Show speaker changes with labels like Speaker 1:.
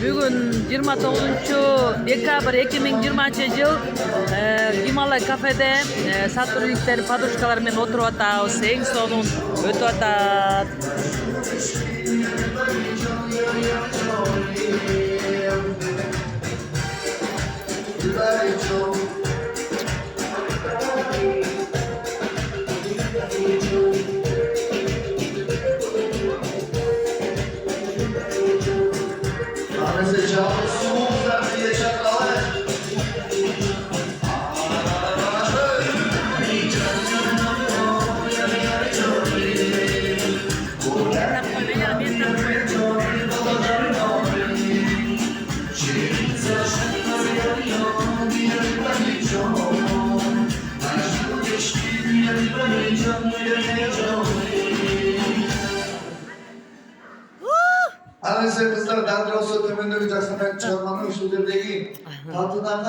Speaker 1: Бүгін 29 декабрь 2020 жыл Гималай кафеде сотрудниктер подружкалармен отырып атабыз. Эң сонун өтүп атат.
Speaker 2: Annesi kızlar, daha doğrusu temelde bir Çorman'ın şu devdeki tatlıdan